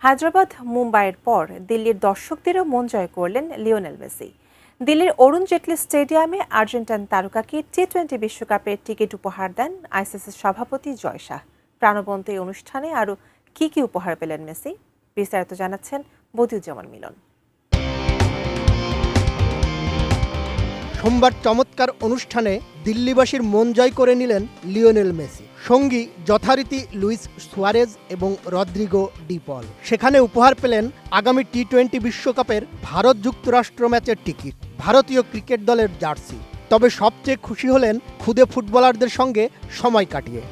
হায়দ্রাবাদ মুম্বাইয়ের পর দিল্লির দর্শকদেরও মন জয় করলেন লিওনেল মেসি। দিল্লির অরুণ জেটলি স্টেডিয়ামে আর্জেন্টাইন তারকাকে টি-20 বিশ্বকাপের টিকিট উপহার দেন আইসিসির সভাপতি জয় শাহ। প্রাণবন্ত এই অনুষ্ঠানে আরও কি উপহার পেলেন মেসি, বিস্তারিত জানাচ্ছেন বদিউজ্জামান মিলন। সোমবার চমৎকার অনুষ্ঠানে দিল্লিবাসীর মন জয় করে নিলেন লিওনেল মেসি। সঙ্গী যথারীতি লুইস সুয়ারেজ এবং রদ্রিগো ডি পল। সেখানে উপহার পেলেন আগামী টি-20 বিশ্বকাপের ভারত যুক্তরাষ্ট্র ম্যাচের টিকিট, ভারতীয় ক্রিকেট দলের জার্সি। তবে সবচেয়ে খুশি হলেন খুদে ফুটবলারদের সঙ্গে সময় কাটিয়ে।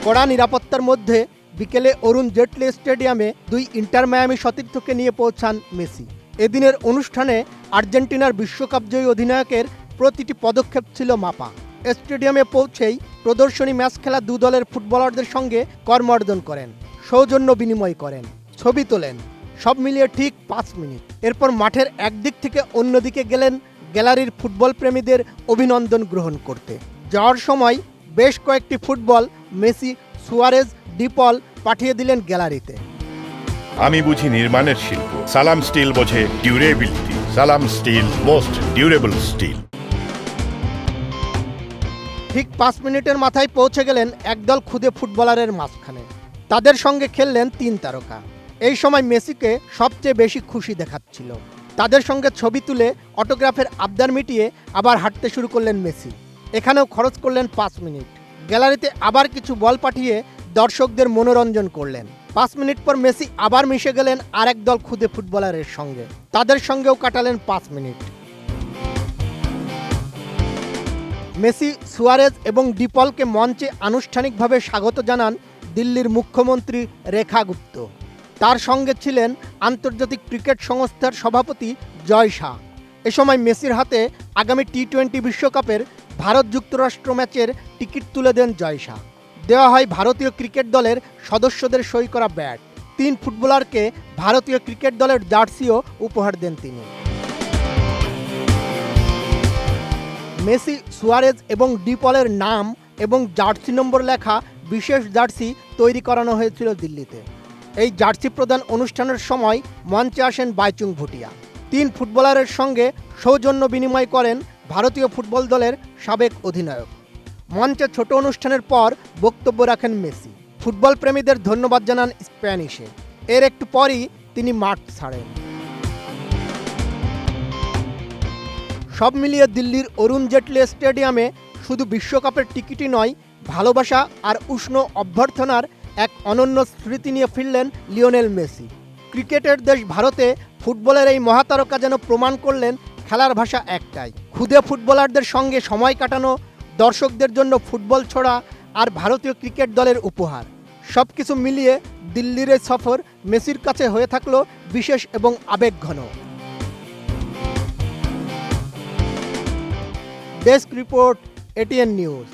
কড়া নিরাপত্তার মধ্যে বিকেলে অরুণ জেটলি স্টেডিয়ামে দুই ইন্টার মায়ামি সতীর্থকে নিয়ে পৌঁছান মেসি। এদিনের অনুষ্ঠানে আর্জেন্টিনার বিশ্বকাপজয়ী অধিনায়কের প্রতিটি পদক্ষেপ ছিল মাপা। স্টেডিয়ামে পৌঁছেই প্রদর্শনী ম্যাচ খেলা দু দলের ফুটবলারদের সঙ্গে করমর্দন করেন, সৌজন্য বিনিময় করেন, ছবি তোলেন, সব মিলিয়ে ঠিক 5 মিনিট। এরপর মাঠের একদিক থেকে অন্যদিকে গেলেন গ্যালারির ফুটবল প্রেমীদের অভিনন্দন গ্রহণ করতে। যাওয়ার সময় বেশ কয়েকটি ফুটবল মেসি, সুয়ারেজ, ডি পল পাঠিয়ে দিলেন গ্যালারিতে। আমি বুঝি নির্মাণের শিল্প, সালাম স্টিল বোঝে ডিউরেবিলিটি। সালাম স্টিল, মোস্ট ডিউরেবল স্টিল। ঠিক 5 মিনিটের মাথায় পৌঁছে গেলেন একদল খুদে ফুটবলারের মাঝখানে। তাদের সঙ্গে খেললেন 3 তারকা। এই সময় মেসিকে সবচেয়ে বেশি খুশি দেখাচ্ছিল। তাদের সঙ্গে ছবি তুলে অটোগ্রাফের আবদার মিটিয়ে আবার হাঁটতে শুরু করলেন মেসি। এখানেও খরচ করলেন 5 মিনিট। গ্যালারিতে আবার কিছু বল পাঠিয়ে দর্শকদের মনোরঞ্জন করলেন। 5 মিনিট পর মেসি আবার মিশে গেলেন আরেক দল খুদে ফুটবলারের সঙ্গে। তাদের সঙ্গেও কাটালেন 5 মিনিট। মেসি, সুয়ারেজ এবং ডি পলকে মঞ্চে আনুষ্ঠানিকভাবে স্বাগত জানান দিল্লির মুখ্যমন্ত্রী রেখা গুপ্ত। তার সঙ্গে ছিলেন আন্তর্জাতিক ক্রিকেট সংস্থার সভাপতি জয় শাহ। এ সময় মেসির হাতে আগামী টি-20 বিশ্বকাপের ভারত যুক্তরাষ্ট্র ম্যাচের টিকিট তুলে দেন জয় শাহ। দেওয়া হয় ভারতীয় ক্রিকেট দলের সদস্যদের সই করা ব্যাট। 3 ফুটবলারকে ভারতীয় ক্রিকেট দলের জার্সিও উপহার দেন তিনি। মেসি, সুয়ারেজ এবং ডি পলের নাম এবং জার্সি নম্বর লেখা বিশেষ জার্সি তৈরি করানো হয়েছিল দিল্লিতে। এই জার্সি প্রদান অনুষ্ঠানের সময় মঞ্চে আসেন বাইচুং ভুটিয়া। 3 ফুটবলারের সঙ্গে সৌজন্য বিনিময় করেন ভারতীয় ফুটবল দলের সাবেক অধিনায়ক। মঞ্চে ছোট অনুষ্ঠানের পর বক্তব্য রাখেন মেসি। ফুটবল প্রেমীদের ধন্যবাদ জানান স্প্যানিশে। এর একটু পরই তিনি মাঠ ছাড়েন। সব মিলিয়ে দিল্লির অরুণ জেটলি স্টেডিয়ামে শুধু বিশ্বকাপের টিকিটই নয়, ভালোবাসা আর উষ্ণ অভ্যর্থনার এক অনন্য স্মৃতি নিয়ে ফিরলেন লিওনেল মেসি। ক্রিকেটের দেশ ভারতে ফুটবলের এই মহাতারকা যেন প্রমাণ করলেন খেলার ভাষা একটাই। খুদে ফুটবলারদের সঙ্গে সময় কাটানো, দর্শকদের জন্য ফুটবল ছোড়া আর ভারতীয় ক্রিকেট দলের উপহার, সব কিছু মিলিয়ে দিল্লির এই সফর মেসির কাছে হয়ে থাকলো বিশেষ এবং আবেগঘন। Desk report, ATN news.